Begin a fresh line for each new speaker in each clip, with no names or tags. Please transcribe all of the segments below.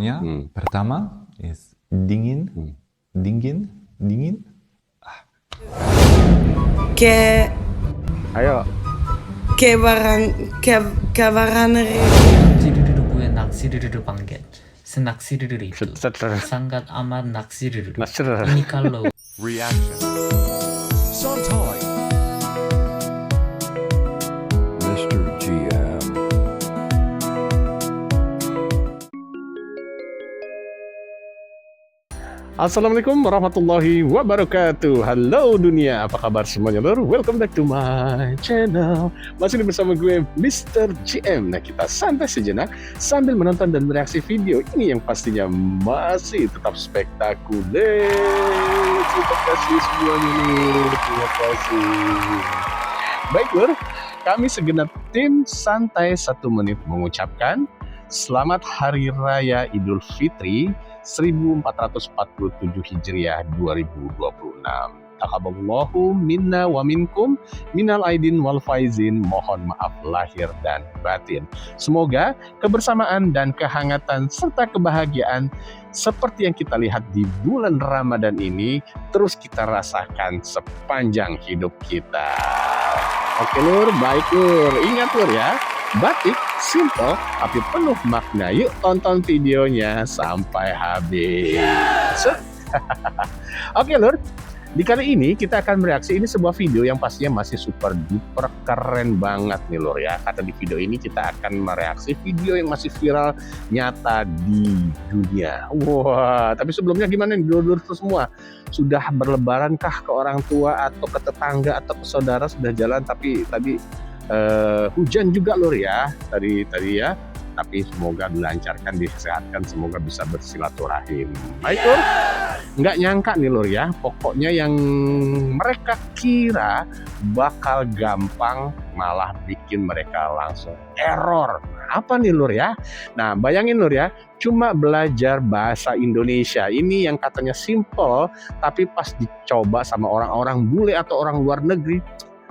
semuanya. Pertama is dingin, dingin.
Ke
Ayo.
Kevaraneri.
Naksidudu gue naksidudu panggil. Senaksidudu itu sangat amat naksidudu. Ini kalau
Reaction. Sometime.
Mr. GM.
Assalamualaikum warahmatullahi wabarakatuh. Halo dunia, apa kabar semuanya lur? Welcome back to my channel. Masih bersama gue Mr. GM. Nah, kita santai sejenak sambil menonton dan bereaksi video ini yang pastinya masih tetap spektakuler. Terima kasih semuanya lur. Terima kasih. Baik lur, kami segenap tim santai 1 menit mengucapkan Selamat Hari Raya Idul Fitri 1447 Hijriah 2026. Taqabbalallahu minna wa minkum minal aidin wal faizin. Mohon maaf lahir dan batin. Semoga kebersamaan dan kehangatan serta kebahagiaan seperti yang kita lihat di bulan Ramadan ini terus kita rasakan sepanjang hidup kita. Oke lur, baik lur. Ingat lur ya, batik simple tapi penuh makna. Yuk tonton videonya sampai habis. Oke lur, di kali ini kita akan bereaksi. Ini sebuah video yang pastinya masih super duper keren banget nih lur ya. Karena di video ini kita akan mereaksi video yang masih viral nyata di dunia. Wah, tapi sebelumnya gimana nih lur semua? Sudah berlebaran kah ke orang tua atau ke tetangga atau ke saudara? Sudah jalan tapi tadi hujan juga lur ya tadi ya, tapi semoga dilancarkan, disehatkan, semoga bisa bersilaturahim. Baik lur, nggak nyangka nih lur ya, pokoknya yang mereka kira bakal gampang malah bikin mereka langsung error. Apa nih lur ya? Nah bayangin lur ya, cuma belajar bahasa Indonesia ini yang katanya simple, tapi pas dicoba sama orang-orang bule atau orang luar negeri,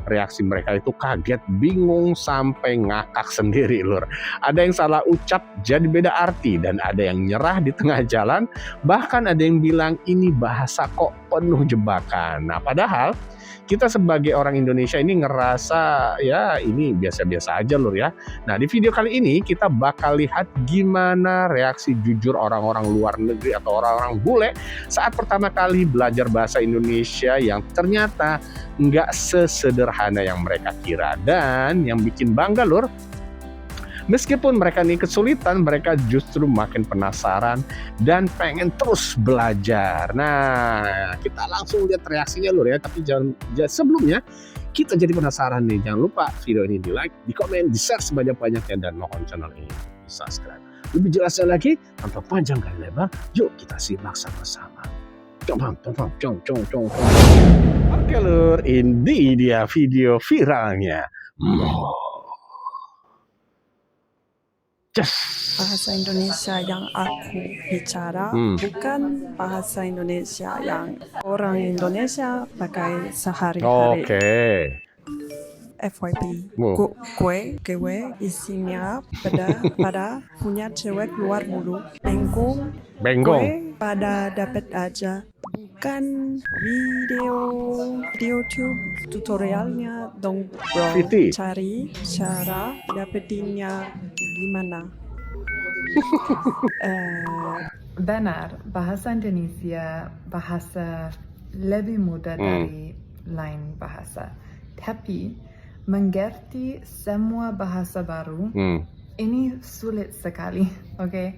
reaksi mereka itu kaget, bingung, sampai ngakak sendiri lur. Ada yang salah ucap jadi beda arti, dan ada yang nyerah di tengah jalan. Bahkan ada yang bilang ini bahasa kok penuh jebakan. Nah padahal kita sebagai orang Indonesia ini ngerasa ya ini biasa-biasa aja lur ya. Nah di video kali ini kita bakal lihat gimana reaksi jujur orang-orang luar negeri atau orang-orang bule saat pertama kali belajar bahasa Indonesia yang ternyata nggak sesederhana yang mereka kira. Dan yang bikin bangga lur, meskipun mereka ini kesulitan, mereka justru makin penasaran dan pengen terus belajar. Nah, kita langsung lihat reaksinya lur ya. Tapi sebelumnya kita jadi penasaran nih. Jangan lupa video ini di like, di komen, di share sebanyak-banyaknya, dan mohon channel ini di subscribe. Lebih jelasnya lagi, tanpa panjang kali lebar, yuk kita simak sama-sama. Oke lur, ini dia video viralnya.
Bahasa Indonesia yang aku bicara bukan bahasa Indonesia yang orang Indonesia pakai sehari-hari.
Oke.
FYP, gue isinya pada punya cewek keluar mulu.
Bengong.
Gue pada dapet aja. Bukan video YouTube tutorialnya dong bro.
Fiti.
Cari cara dapetinnya gimana.
Benar, bahasa Indonesia bahasa lebih mudah dari lain bahasa. Tapi mengerti semua bahasa baru ini sulit sekali, oke?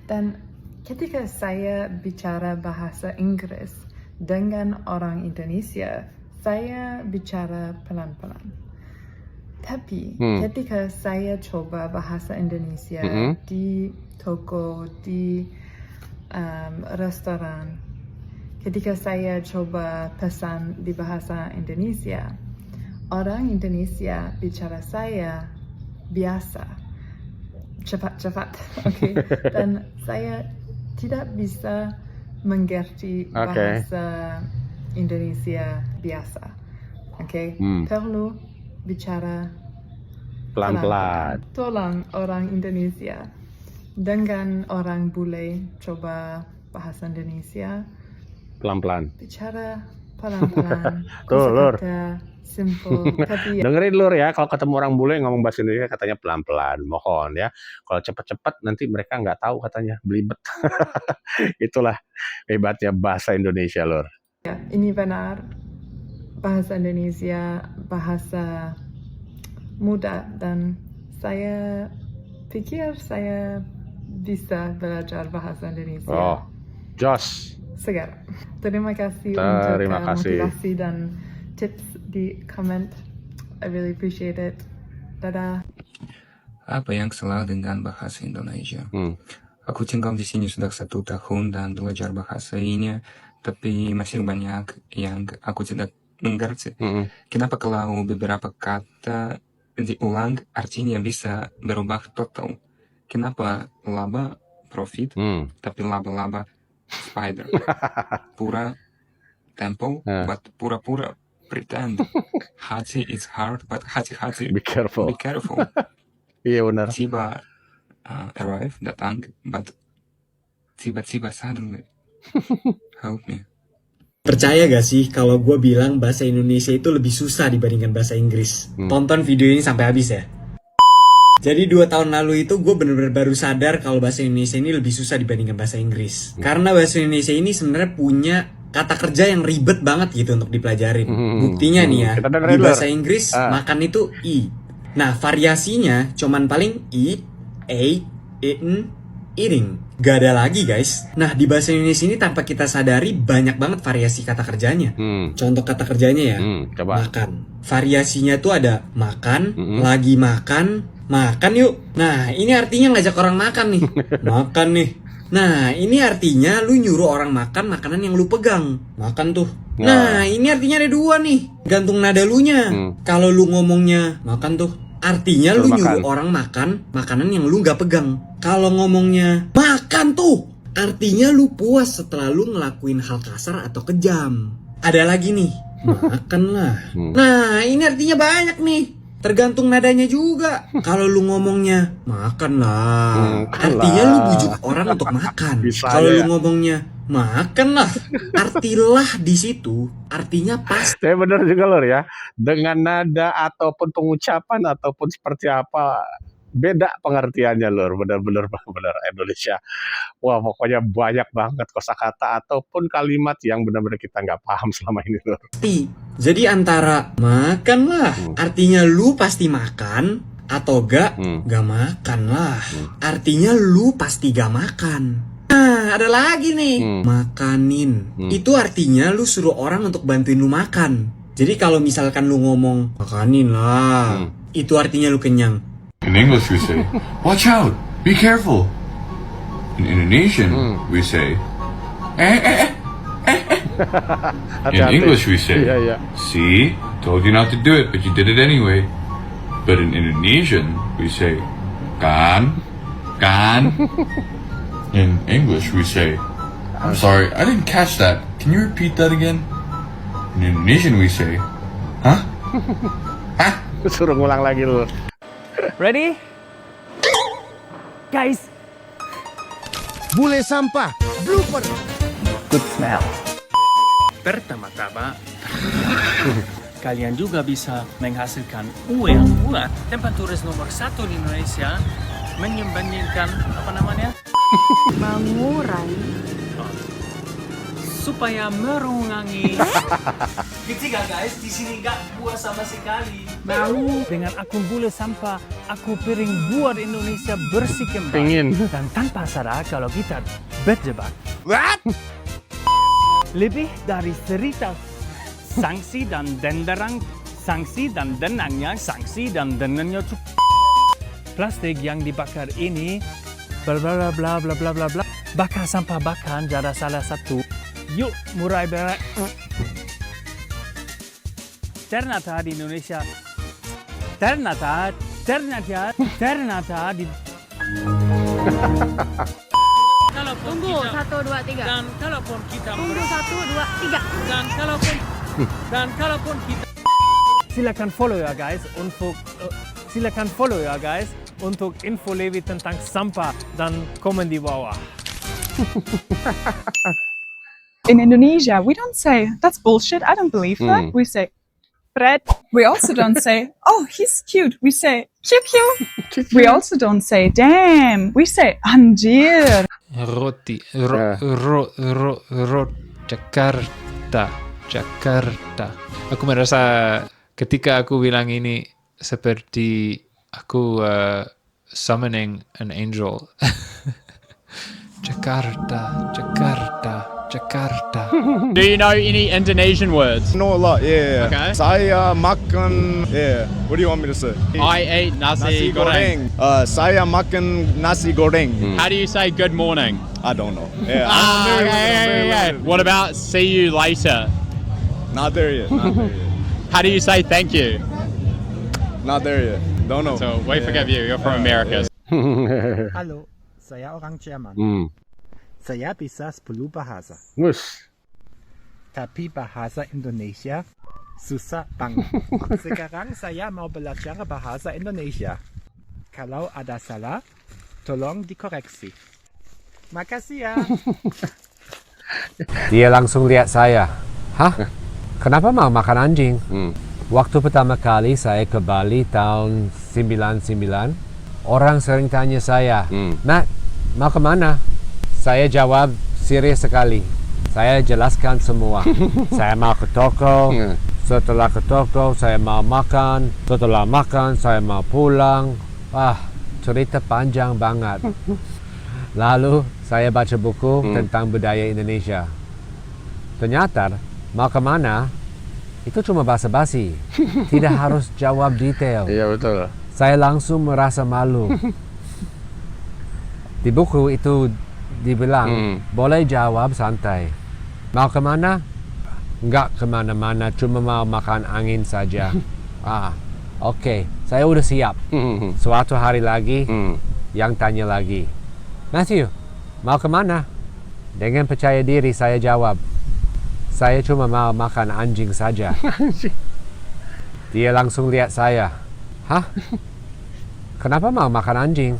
Dan ketika saya bicara bahasa Inggris dengan orang Indonesia, saya bicara pelan-pelan. Tapi ketika saya coba bahasa Indonesia di toko, di restoran, ketika saya coba pesan di bahasa Indonesia, orang Indonesia bicara saya biasa, cepat-cepat, oke? Dan saya tidak bisa mengerti bahasa Indonesia biasa, oke? Perlu bicara pelan-pelan. Tolong orang Indonesia, dengan orang bule coba bahasa Indonesia,
Pelan-pelan.
bicara pelan-pelan,
Tuh, Lur.
kosakata simple, tapi
Dengerin Lur ya, kalau ketemu orang bule ngomong bahasa Indonesia katanya pelan-pelan, mohon ya. Kalau cepat-cepat nanti mereka nggak tahu katanya, belibet. Itulah hebatnya bahasa Indonesia, Lur.
ya, ini benar. Bahasa Indonesia bahasa mudah dan saya pikir saya bisa belajar bahasa Indonesia.
Oh, Jos.
Segar. Terima kasih
Terima
untuk
kasih.
motivasi dan tips di comment. I really appreciate it. Dadah.
Apa yang salah dengan bahasa Indonesia?
Hmm.
Aku tinggal di sini sudah 1 tahun dan belajar bahasa ini, tapi masih banyak yang aku tidak mengerti.
Mm-mm.
Kenapa kalau beberapa kata diulang artinya bisa berubah total? Kenapa laba profit,
Hmm.
tapi laba-laba spider? Pura temple,
Ah.
but pura-pura pretend. Hati is hard, but hati-hati
Be careful.
be careful.
Iya benar.
Tiba arrive, datang, but tiba-tiba suddenly. Help me.
Percaya gak sih kalau gue bilang bahasa Indonesia itu lebih susah dibandingkan bahasa Inggris? Tonton video ini sampai habis ya. Jadi 2 tahun lalu itu gue bener-bener baru sadar kalau bahasa Indonesia ini lebih susah dibandingkan bahasa Inggris. Karena bahasa Indonesia ini sebenarnya punya kata kerja yang ribet banget gitu untuk dipelajarin. Buktinya nih ya,
Kita dengerin,
di
Lur.
bahasa Inggris makan itu i. Nah variasinya cuman paling eat, ate, eaten, eating. Gak ada lagi guys. Nah di bahasa Indonesia ini tanpa kita sadari banyak banget variasi kata kerjanya. Contoh kata kerjanya ya,
Coba.
makan. Variasinya tuh ada makan, lagi makan, makan yuk. Nah ini artinya ngajak orang makan nih. Makan nih. Nah ini artinya lu nyuruh orang makan makanan yang lu pegang. Makan tuh. Nah ini artinya ada 2 nih, gantung nada lunya. Kalau lu ngomongnya makan tuh, artinya lu
Suruh
nyuruh
makan.
orang makan makanan yang lu gak pegang. Kalau ngomongnya makan tuh, artinya lu puas setelah lu ngelakuin hal kasar atau kejam. Ada lagi nih, makan lah. Nah ini artinya banyak nih, tergantung nadanya juga. Kalau lu ngomongnya makan lah, artinya lu bujuk orang untuk makan.
Bisa
Kalau
aja
lu
ya.
ngomongnya makan lah, artilah di situ artinya pasti.
Saya benar juga Lur ya. Dengan nada ataupun pengucapan ataupun seperti apa, beda pengertiannya Lur. Benar-benar Indonesia. Wah pokoknya banyak banget kosakata ataupun kalimat yang benar-benar kita nggak paham selama ini Lur.
Jadi antara makan lah, artinya lu pasti makan, atau gak makan lah, artinya lu pasti gak makan. Nah ada lagi nih, makanin. Itu artinya lu suruh orang untuk bantuin lu makan. Jadi kalau misalkan lu ngomong makanin lah, itu artinya lu kenyang.
In English we say, watch out, be careful. In Indonesian we say, In English we say, see, told you not to do it, but you did it anyway. But in Indonesian we say, kan. In English we say, I'm sorry, I didn't catch that. Can you repeat that again? In Indonesian we say, huh?
Suruh ngulang lagi Lur.
Ready? Guys,
Bule sampah, blooper.
good smell. Pertama-tama, kalian juga bisa menghasilkan uang. Tempat turis nomor 1 di Indonesia menyembandingkan apa namanya?
Mengurangi.
Supaya merenungi. Ketiga guys, di sini nggak buah sama sekali. Baru dengan akun bule sampah, aku piring buat Indonesia bersih kembali.
Pingin.
Dan tanpa sadar kalau kita berjebak.
What?
Lebih dari cerita sanksi dan denangnya tuh plastik yang dibakar ini bla bla bla bla bla bla bla bakar sampah bakar jadi salah satu. Yuk mulai ternyata di Indonesia ternyata di
Tunggu, 1, 2, 3.
dan kalaupun kita
Tunggu, 1, 2, 3.
dan kalaupun kita silakan follow ya guys untuk info lebih tentang sampah dan komen di bawah.
In Indonesia, we don't say, that's bullshit, I don't believe that. We say, Fred. We also don't say, oh, he's cute. We say, cute. We also don't say, damn. We say, anjir.
Roti. Jakarta. Aku merasa ketika aku bilang ini seperti aku summoning an angel. Jakarta.
Do you know any Indonesian words?
Know a lot, yeah.
Okay.
Saya makan, yeah. What do you want me to say?
I ate nasi goreng.
Saya makan nasi goreng.
How do you say good morning?
I don't know. Yeah.
Okay. What about see you later?
Not there yet.
How do you say thank you?
Not there yet. Don't know.
So we forgive you. You're from America.
Halo, saya orang Jerman. Saya bisa 10 bahasa. Tapi bahasa Indonesia susah banget. Sekarang saya mau belajar bahasa Indonesia. Kalau ada salah, tolong dikoreksi. Makasih ya.
Dia langsung lihat saya. Hah? Kenapa mau makan anjing? Waktu pertama kali saya ke Bali tahun 99, orang sering tanya saya, Matt, mau kemana? Saya jawab serius sekali. Saya jelaskan semua. Saya mau ke toko. Setelah ke toko, saya mau makan. Setelah makan, saya mau pulang. Cerita panjang banget. Lalu, saya baca buku tentang budaya Indonesia. Ternyata, mau kemana? Itu cuma basa-basi. Tidak harus jawab detail.
Iya, betul.
Saya langsung merasa malu. Di buku itu dibilang, boleh jawab santai. Mau kemana? Enggak kemana-mana, cuma mau makan angin saja. Oke, saya udah siap. Suatu hari lagi, yang tanya lagi, Matthew, mau kemana? Dengan percaya diri saya jawab, saya cuma mau makan anjing saja. Dia langsung lihat saya. Hah? Kenapa mau makan anjing?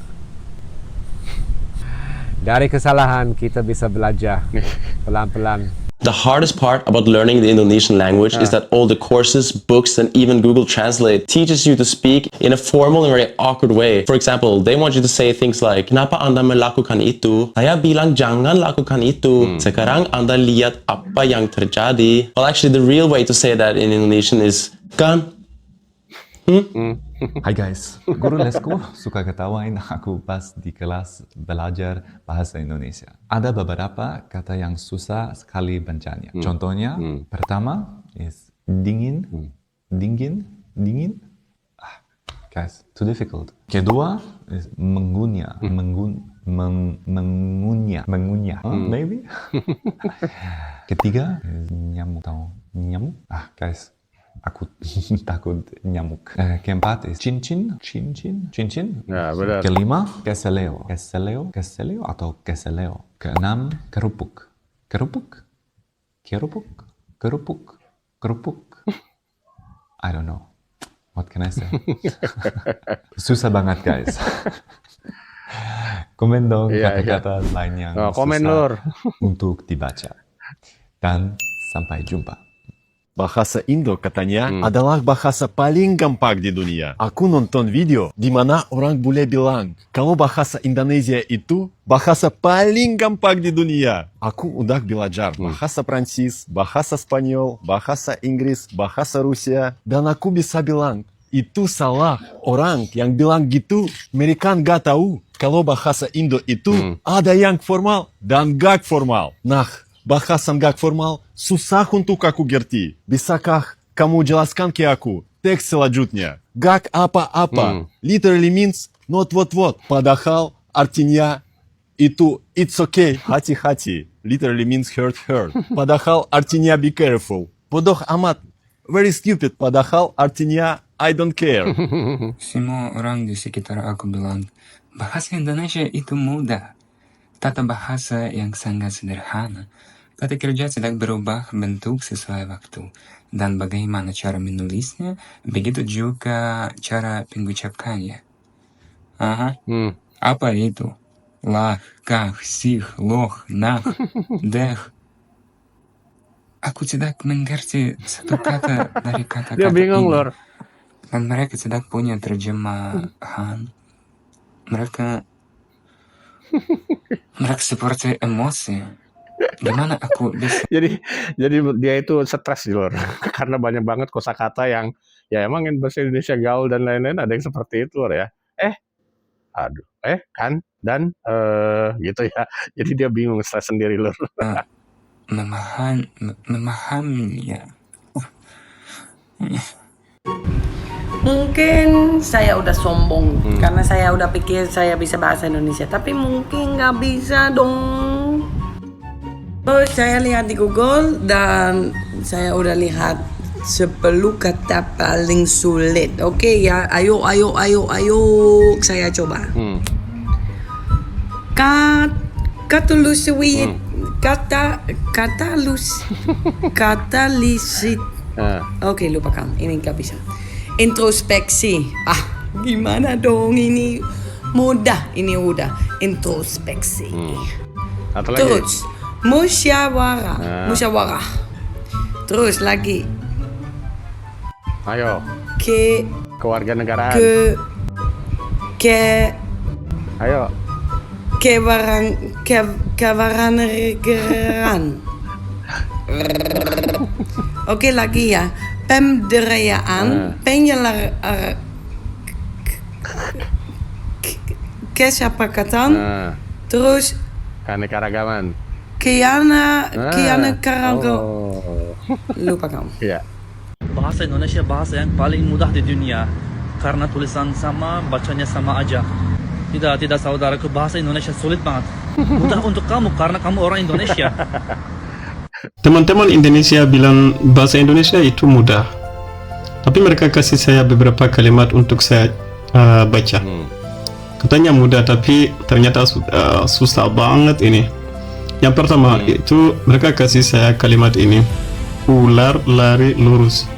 Dari kesalahan kita bisa belajar pelan-pelan.
The hardest part about learning the Indonesian language is that all the courses, books, and even Google Translate teaches you to speak in a formal and very awkward way. For example, they want you to say things like, Kenapa Anda melakukan itu? Saya bilang jangan lakukan itu. Sekarang Anda lihat apa yang terjadi. Well, actually, the real way to say that in Indonesian is, Kan?
Hai guys, guru lesku suka ketawain aku pas di kelas belajar bahasa Indonesia. Ada beberapa kata yang susah sekali bacanya. Contohnya, pertama is dingin. Guys, too difficult. Kedua is mengunyah. Mengunyah. Maybe. Ketiga is nyamuk. Guys. Aku takut nyamuk. Keempat is cincin.
Ya, benar.
Kelima, keseleo atau keseleo. Keenam, kerupuk. I don't know. What can I say? Susah banget, guys. Komen dong kata-kata lain yang susah untuk dibaca. Dan sampai jumpa.
Bahasa Indo katanya adalah bahasa paling gampang di dunia. Aku nonton video di mana orang boleh bilang kalau bahasa Indonesia itu bahasa paling gampang di dunia. Aku udah belajar bahasa Prancis, bahasa Spanyol, bahasa Inggris, bahasa Rusia, dan aku bisa bilang itu salah. Orang yang bilang gitu mereka nggak tahu kalau bahasa Indo itu ada yang formal dan gak formal. Nah, bahasa gak formal susah untuk aku ngerti. Bisakah kamu jelaskan ke aku teks selanjutnya? Gak apa-apa. Literally means not what. Padahal artinya itu it's okay. Hati-hati. Literally means hurt. Padahal artinya be careful. Bodoh amat. Very stupid. Padahal artinya I don't care.
Semua orang di sekitar aku bilang, bahasa Indonesia itu mudah. Tata bahasa yang sangat sederhana. Kata kerja tidak berubah bentuk sesuai waktu. Dan bagaimana cara menulisnya, begitu juga cara mengucapkannya. Aha. Apa itu? Lah, kah, sih, loh, nah, deh. Aku tidak mengerti satu kata dari kata-kata
Dia bingung,
ini.
Lor.
Dan mereka tidak punya terjemahan. Mereka seperti emosi. Gimana aku bisa?
Jadi dia itu stres sih, Lor. Karena banyak banget kosakata yang ya emang bahasa Indonesia gaul dan lain-lain, ada yang seperti itu, Lor ya. Kan, dan gitu ya. Jadi dia bingung, stres sendiri, Lor.
Memahaminya.
Mungkin saya udah sombong karena saya udah pikir saya bisa bahasa Indonesia, tapi mungkin nggak bisa dong. Oh, saya lihat di Google dan saya udah lihat 10 kata paling sulit. Oke ya, ayo saya coba. Katalisit. Oke, lupakan. Ini nggak bisa. Introspeksi. Gimana dong ini? Mudah. Ini udah. Introspeksi. Terus musyawarah. Terus lagi.
Ayo. Kewarganegaraan. Ayo.
Kewarganegaraan. Oke, lagi ya. Pemberdayaan, kesepakatan, terus
keanekaragaman.
Keanekaragaman. Lupa kamu.
Iya.
Bahasa Indonesia bahasa yang paling mudah di dunia karena tulisan sama, bacanya sama aja. Tidak saudaraku, bahasa Indonesia sulit banget. Mudah untuk kamu karena kamu orang Indonesia.
Teman-teman Indonesia bilang bahasa Indonesia itu mudah, tapi mereka kasih saya beberapa kalimat untuk saya baca. Katanya mudah, tapi ternyata susah banget ini. Yang pertama itu mereka kasih saya kalimat ini: ular lari lurus.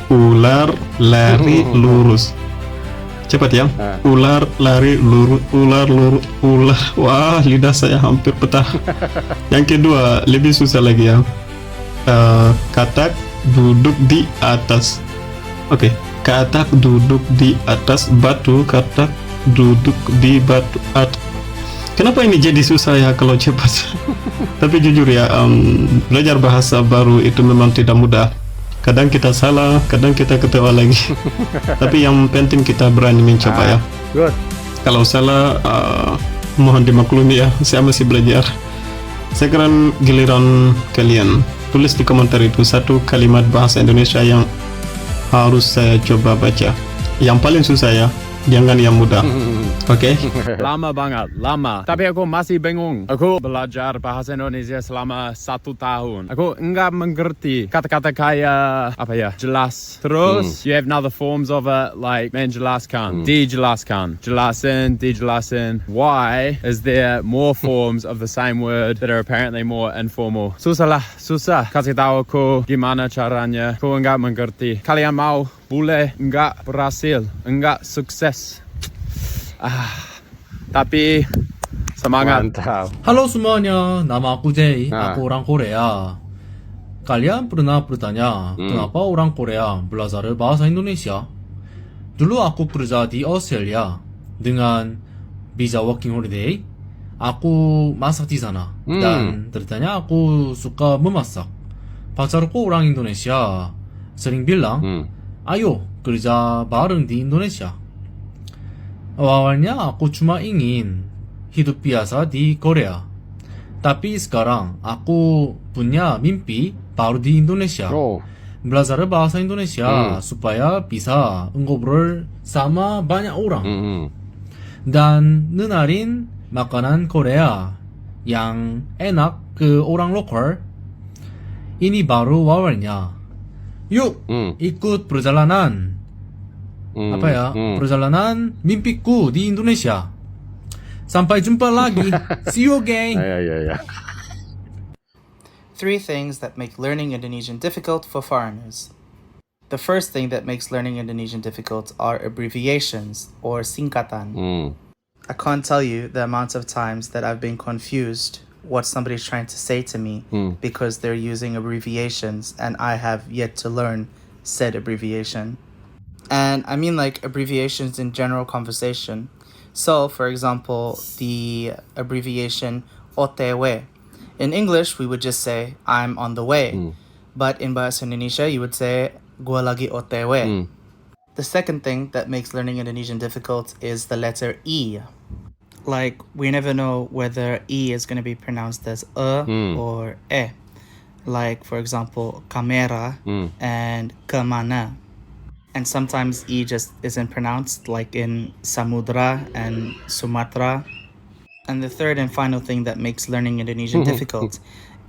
Ular lari lurus. Cepat ya. Ular lari lurus, ular. Wah, lidah saya hampir patah. Yang kedua lebih susah lagi ya. Katak duduk di atas. Oke. Katak duduk di atas batu. Katak duduk di batu. Kenapa ini jadi susah ya kalau cepat? Tapi jujur ya, belajar bahasa baru itu memang tidak mudah. Kadang kita salah, kadang kita ketawa lagi. Tapi yang penting kita berani mencoba ya.
Good.
Kalau salah, mohon dimaklumi ya, saya masih belajar. Sekarang giliran kalian. Tulis di komentar itu satu kalimat bahasa Indonesia yang harus saya coba baca. Yang paling susah ya, jangan yang mudah. Oke?
Lama banget, lama. Tapi aku masih bingung. Aku belajar bahasa Indonesia selama 1 tahun. Aku enggak mengerti kata-kata kayak apa ya, jelas. Terus you have other forms of it like menjelaskan, dijelaskan, jelasin, dijelasin. Why is there more forms of the same word that are apparently more informal? Susah. Kasih tahu aku gimana caranya. Aku enggak mengerti. Kalian mau? Boleh, enggak berhasil, enggak sukses. Tapi semangat.
Mantap.
Halo semuanya, nama aku Jay, aku orang Korea. Kalian pernah bertanya, kenapa orang Korea belajar bahasa Indonesia? Dulu aku kerja di Australia dengan visa working holiday. Aku masak di sana dan ternyata aku suka memasak. Pacarku orang Indonesia sering bilang, ayo kerja bareng di Indonesia. Awalnya aku cuma ingin hidup biasa di Korea. Tapi sekarang aku punya mimpi baru di Indonesia. Belajar bahasa Indonesia supaya bisa ngobrol sama banyak orang. Dan ngenalin makanan Korea yang enak ke orang lokal. Ini baru awalnya. Yuk ikut perjalanan. Perjalanan mimpiku di Indonesia. Sampai jumpa lagi. See you again.
3 things that make learning Indonesian difficult for foreigners.
The first thing that makes learning Indonesian difficult are abbreviations or singkatan. I can't tell you the amount of times that I've been confused what somebody's trying to say to me because they're using abbreviations and I have yet to learn said abbreviation. And I mean like abbreviations in general conversation. So, for example, the abbreviation OTW. In English, we would just say, I'm on the way. But in Bahasa Indonesia, you would say, gua lagi OTW. The second thing that makes learning Indonesian difficult is the letter E. Like, we never know whether E is going to be pronounced as or E. Like, for example, kamera and kemana. And sometimes E just isn't pronounced, like in Samudra and Sumatra. And the third and final thing that makes learning Indonesian difficult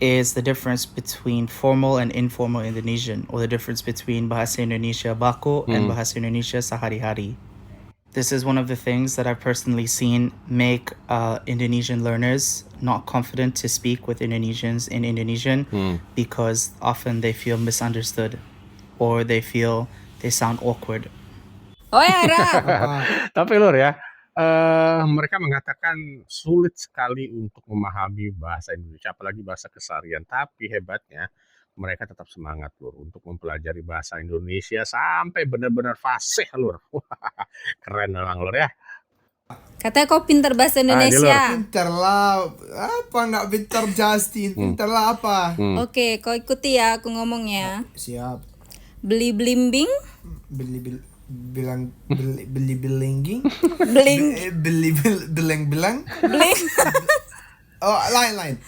is the difference between formal and informal Indonesian, or the difference between Bahasa Indonesia Baku and Bahasa Indonesia Sehari-hari. This is one of the things that I've personally seen make Indonesian learners not confident to speak with Indonesians in Indonesian because often they feel misunderstood or they feel they sound awkward.
Oh ya, tapi Lur ya, mereka mengatakan sulit sekali untuk memahami bahasa Indonesia, apalagi bahasa keseharian. Tapi hebatnya mereka tetap semangat Lur untuk mempelajari bahasa Indonesia sampai benar-benar fasih Lur. Keren memang Lur ya.
Katanya kau pintar bahasa Indonesia.
Pintar lah, apa nggak pintar Justin? Pintar lah apa?
Oke, kau ikuti ya aku ngomongnya.
Siap.
Beli blimbing.
Beli belangging.
Beli
belang. Oh, lain.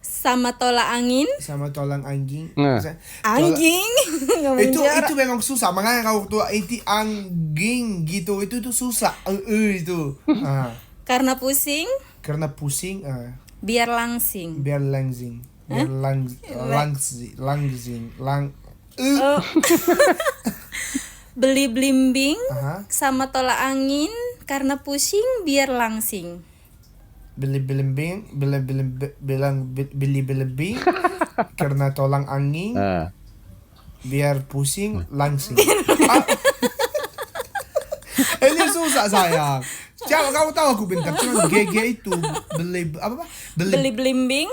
Sama tolak angin.
Sama tolak anjing.
Anjing.
Itu memang susah. Makanya kalau tuh itu anjing gitu itu susah. Itu.
Karena pusing. Biar langsing. Beli blimbing sama tolak angin karena pusing biar langsing.
Beli blimbing karena tolak angin biar pusing langsing. Ini susah sayang. Jangan kamu tahu aku bentar cuma GG itu beli
blimbing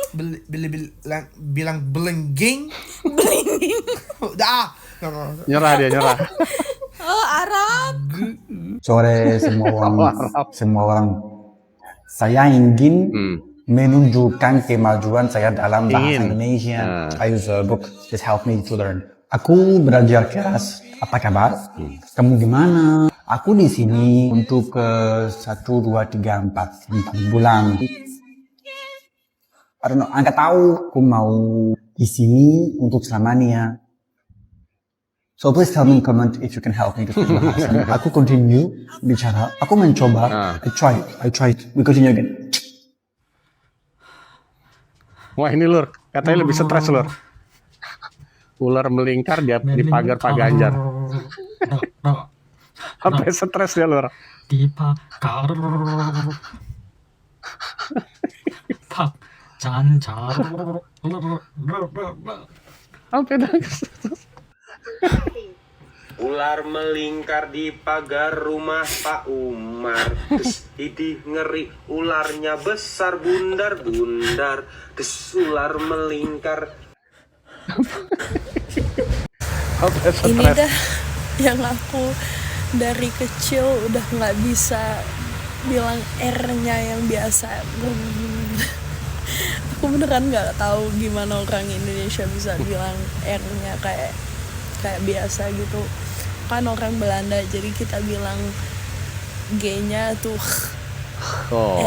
bilang belengging.
Nyerah.
Oh, Arab.
Sore semua orang. Saya ingin menunjukkan kemajuan saya dalam bahasa Indonesia. I use a book, just help me to learn. Aku belajar keras. Apa kabar? Kamu gimana? Aku di sini untuk 1, 2, 3, 4 bulan. I don't know, nggak tahu. Aku mau di sini untuk selamanya. So please tell me in comment if you can help me to speak bahasa. Aku continue bicara. Aku mencoba. I tried. We continue again.
Wah ini Lur, katanya lebih stres Lur. Ular melingkar di pagar Pak Ganjar. Sampai stres dia Lur.
Di pagar Pak Ganjar.
Sampai nangis.
Ular melingkar di pagar rumah Pak Umar. Idih ngeri, ularnya besar bundar-bundar. Ular melingkar.
Ini dah yang aku dari kecil udah nggak bisa bilang R-nya yang biasa. Aku beneran nggak tahu gimana orang Indonesia bisa bilang R-nya kayak biasa gitu. Kan orang Belanda jadi kita bilang G-nya tuh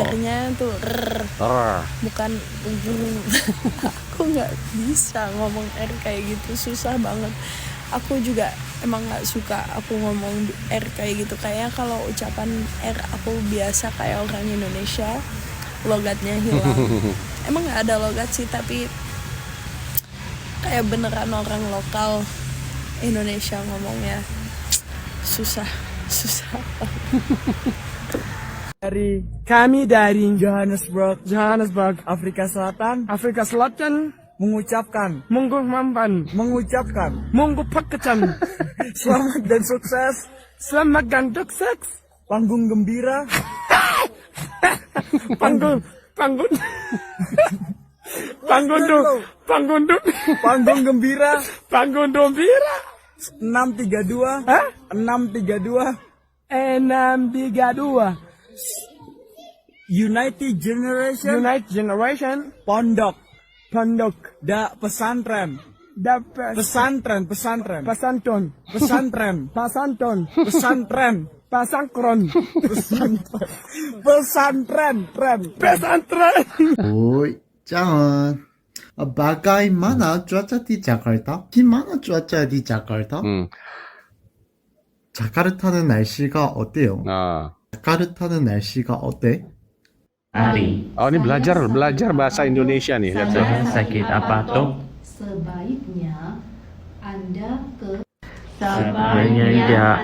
R-nya tuh bukan aku nggak bisa ngomong R kayak gitu, susah banget. Aku juga emang nggak suka aku ngomong R kayak gitu. Kayaknya kalau ucapan R aku biasa kayak orang Indonesia, logatnya hilang. Emang nggak ada logat sih, tapi kayak beneran orang lokal Indonesia ngomongnya susah.
Kami dari Johannesburg, Afrika Selatan.
mengucapkan monggo mampan, mengucapkan monggo pakecan. Selamat dan sukses. Selamat dan sukses. Panggung gembira. Panggung gembira. 632. 632. United Generation. Pondok. Pesantren.
Oi, jangan. Bagaimana cuaca di Jakarta? Gimana cuaca di Jakarta? 자카르타는 날씨가 어때요? 자카르타는 날씨가 어때?
Ari. Oh, ini belajar bahasa Indonesia nih.
Sakit apa tuh?
Sebaiknya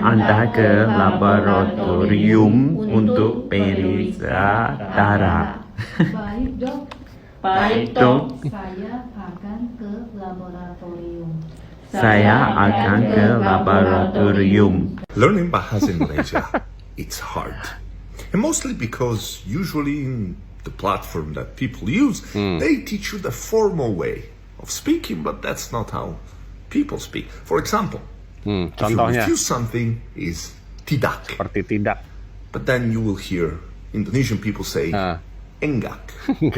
Anda ke
laboratorium untuk periksa darah.
Baik dok. Saya akan ke laboratorium.
Learning bahasa Indonesia, it's hard. And mostly because usually in the platform that people use, they teach you the formal way of speaking, but that's not how people speak. For example, if you refuse something is tidak.
Seperti tidak.
But then you will hear Indonesian people say enggak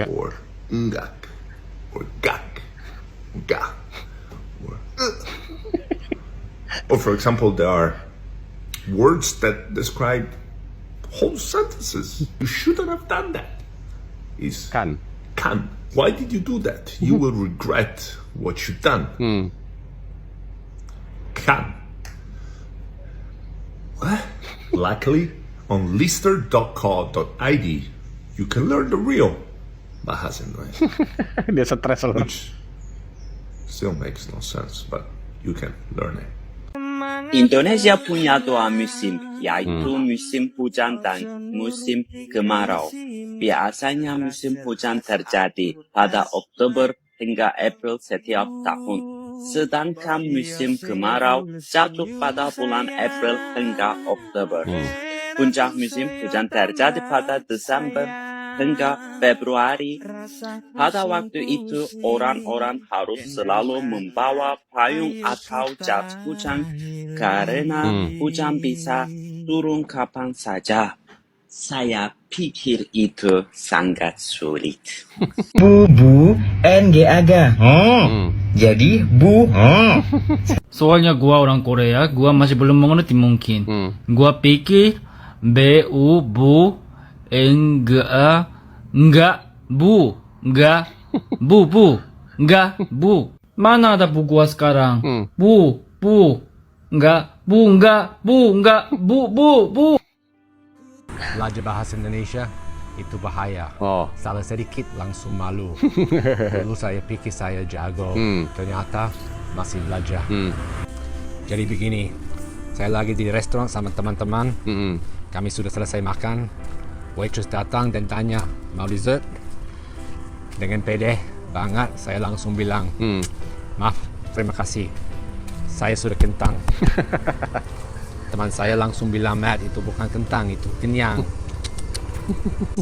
or enggak or gak, ga. Or for example, there are words that describe whole sentences. You shouldn't have done that. Is
can.
Why did you do that? You will regret what you've done. Can. Luckily, on lister.co.id, you can learn the real bahasa Indonesia.
Dia stres loh.
Which still makes no sense, but you can learn it.
Indonesia punya dua musim, yaitu musim hujan dan musim kemarau. Biasanya musim hujan terjadi pada Oktober hingga April setiap tahun. Sedangkan musim kemarau jatuh pada bulan April hingga Oktober. Puncak musim hujan terjadi pada Desember hingga Februari. Pada waktu itu, orang-orang harus selalu membawa payung atau jas hujan karena hujan bisa turun kapan saja. Saya pikir itu sangat sulit.
Bu, NGAGA. Jadi bu.
Soalnya gua orang Korea, gua masih belum mengerti mungkin. Gua pikir bu, enggak, bu. Mana ada bu gua sekarang? Bu. Enggak.
Belajar bahasa Indonesia itu bahaya. Salah sedikit langsung malu. Dulu saya pikir saya jago, ternyata masih belajar. Jadi begini, saya lagi di restoran sama teman-teman. Kami sudah selesai makan. Waitress datang dan tanya, mau dessert? Dengan pede banget, saya langsung bilang, maaf, terima kasih. Saya sudah kentang. Teman saya langsung bilang, Matt, itu bukan kentang, itu kenyang.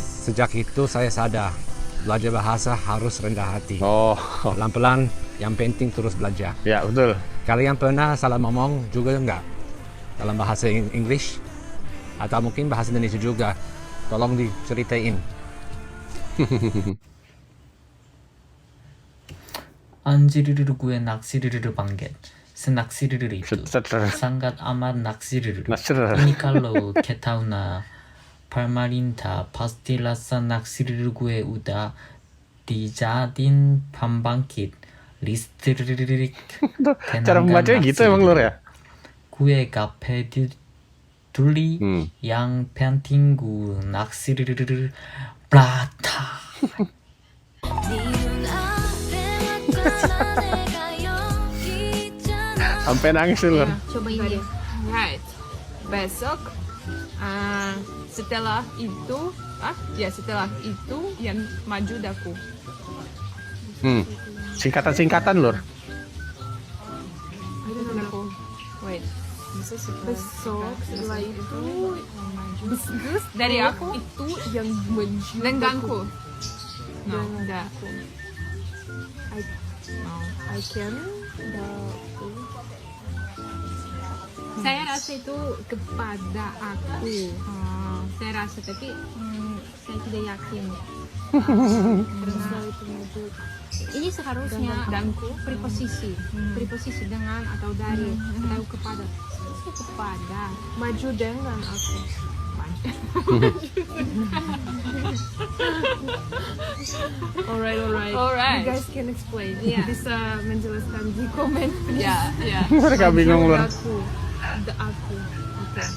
Sejak itu saya sadar, belajar bahasa harus rendah hati. Pelan-pelan, yang penting terus belajar.
Ya, betul.
Kalian pernah salah ngomong juga enggak? Dalam bahasa English? Atau mungkin bahasa Indonesia juga? Tolong diceritain.
안지르르르구의 낚시르르르 반겟 스낚시르르 이뚜 상갓 아맛 낚시르르 이니칼로 케타우나 팔마린타 파스틸라사 낚시르르구의 우다 디자딘 반방킷 리스트르르릭
Cara membacanya gitu emang lur ya?
구의 카페 둘리 양 팬팅구 낚시르르르 플라타
Sampai nangis lur.
Cobain dia. Right. Besok setelah itu yang maju daku.
Singkatan-singkatan lur.
Wait. Besok setelah itu bisnis dari aku itu yang denganku. No, enggak. I can. Saya rasa itu kepada aku. Saya rasa tapi saya tidak yakin. Karena ini seharusnya preposisi dengan atau dari atau kepada maju dengan aku. Alright. You guys can explain. Bisa menjelaskan di komen. Ya.
Mereka bingung lur.
The aku. Okay.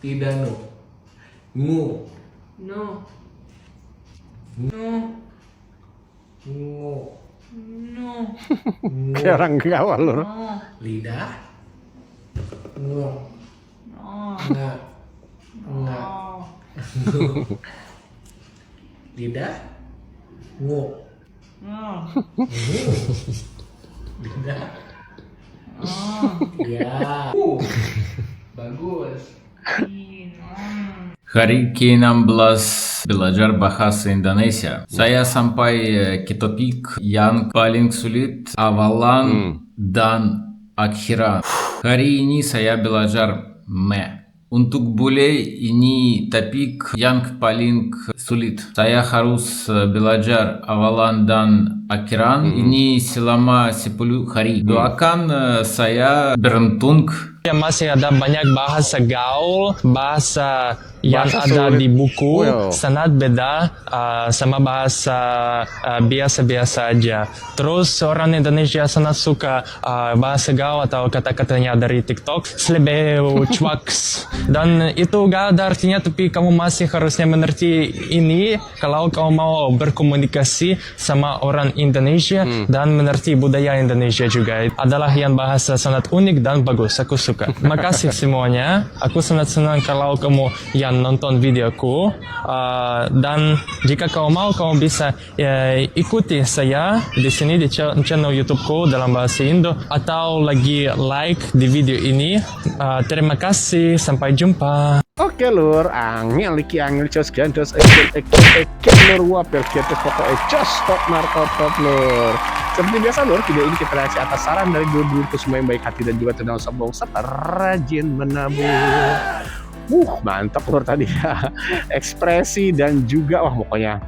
Tidak
Kayak orang Jawa lur.
Lidah. Lidah. Lidah. Ya. Bagus.
Hari ke-16 belajar bahasa Indonesia. Saya sampai ke topik yang paling sulit, awalan dan akhiran. Hari ini saya belajar me. Untuk boleh ini topik yang paling sulit. Saya harus belajar awalan dan akhiran ini selama 10 hari. Doakan saya beruntung.
Masih ada banyak bahasa gaul, bahasa yang ada di buku sangat beda sama bahasa biasa-biasa aja. Terus orang Indonesia sangat suka bahasa gaul atau kata-katanya dari TikTok, selebeu, cuaks. Dan itu gak ada artinya, tapi kamu masih harusnya mengerti ini kalau kamu mau berkomunikasi sama orang Indonesia dan mengerti budaya Indonesia juga. Adalah yang bahasa sangat unik dan bagus, aku suka. Makasih semuanya. Aku sangat senang kalau kamu yang nonton videoku, dan jika kamu mau, kamu bisa ikuti saya di sini di channel YouTubeku dalam bahasa Indo atau lagi like di video ini. Terima kasih, sampai jumpa.
Oke lur, angel cos gandos lur wapel kita foto top markotop lur. Seperti biasa lur, video ini kita reaksi atas saran dari dulur-dulurku semua yang baik hati dan juga tidak sombong serta rajin menabung. Mantap lur tadi ya. Ekspresi dan juga pokoknya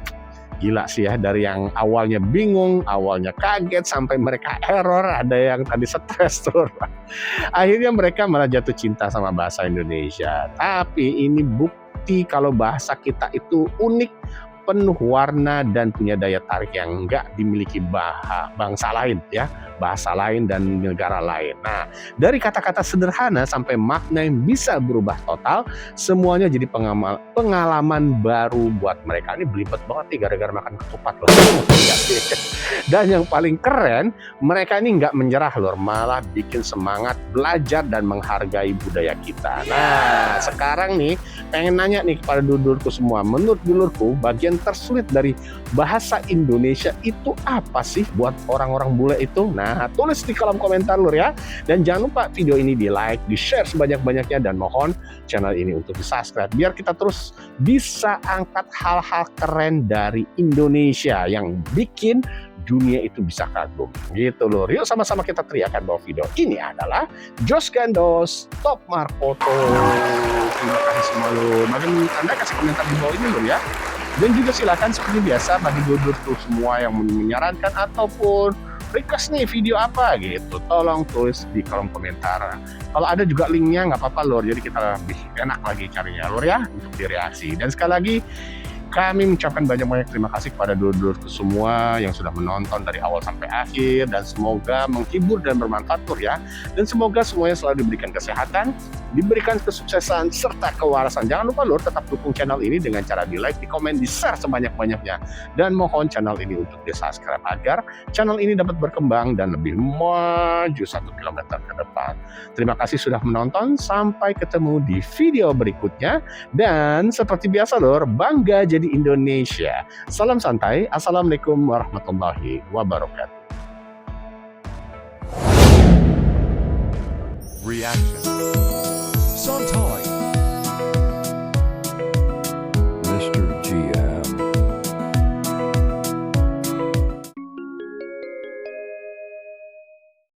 gila sih ya, dari yang awalnya bingung, awalnya kaget sampai mereka error, ada yang tadi stres lur. Akhirnya mereka malah jatuh cinta sama bahasa Indonesia. Tapi ini bukti kalau bahasa kita itu unik, penuh warna dan punya daya tarik yang enggak dimiliki bangsa lain ya, bahasa lain dan negara lain. Nah, dari kata-kata sederhana sampai makna yang bisa berubah total, semuanya jadi pengalaman baru buat mereka. Ini belibet banget nih gara-gara makan ketupat loh. Dan yang paling keren, mereka ini nggak menyerah lor, malah bikin semangat belajar dan menghargai budaya kita. Nah, sekarang nih pengen nanya nih kepada dulurku semua, menurut dulurku bagian tersulit dari bahasa Indonesia itu apa sih buat orang-orang bule itu? Nah, tulis di kolom komentar lur ya. Dan jangan lupa video ini di like, di share sebanyak-banyaknya, dan mohon channel ini untuk di subscribe biar kita terus bisa angkat hal-hal keren dari Indonesia yang bikin dunia itu bisa kagum gitu lur. Yuk sama-sama kita teriakan bahwa video ini adalah Jos Gandos Top Markoto. Terima kasih semua lur. Bagaimana Anda kasih komentar di bawah ini lur ya. Dan juga silakan seperti biasa bagi dulur tuh semua yang menyarankan ataupun request nih video apa gitu, tolong tulis di kolom komentar. Kalau ada juga linknya nggak apa-apa lur, jadi kita lebih enak lagi carinya lur ya untuk direaksi. Dan sekali lagi Kami mengucapkan banyak-banyak terima kasih kepada dulur-dulurku semua yang sudah menonton dari awal sampai akhir, dan semoga menghibur dan bermanfaat Lur ya. Dan semoga semuanya selalu diberikan kesehatan, diberikan kesuksesan, serta kewarasan. Jangan lupa Lur, tetap dukung channel ini dengan cara di like, di komen, di share sebanyak-banyaknya. Dan mohon channel ini untuk di subscribe agar channel ini dapat berkembang dan lebih maju 1 kilometer ke depan. Terima kasih sudah menonton, sampai ketemu di video berikutnya. Dan seperti biasa Lur, bangga jadi Indonesia. Salam santai. Assalamualaikum warahmatullahi wabarakatuh.
Reaction.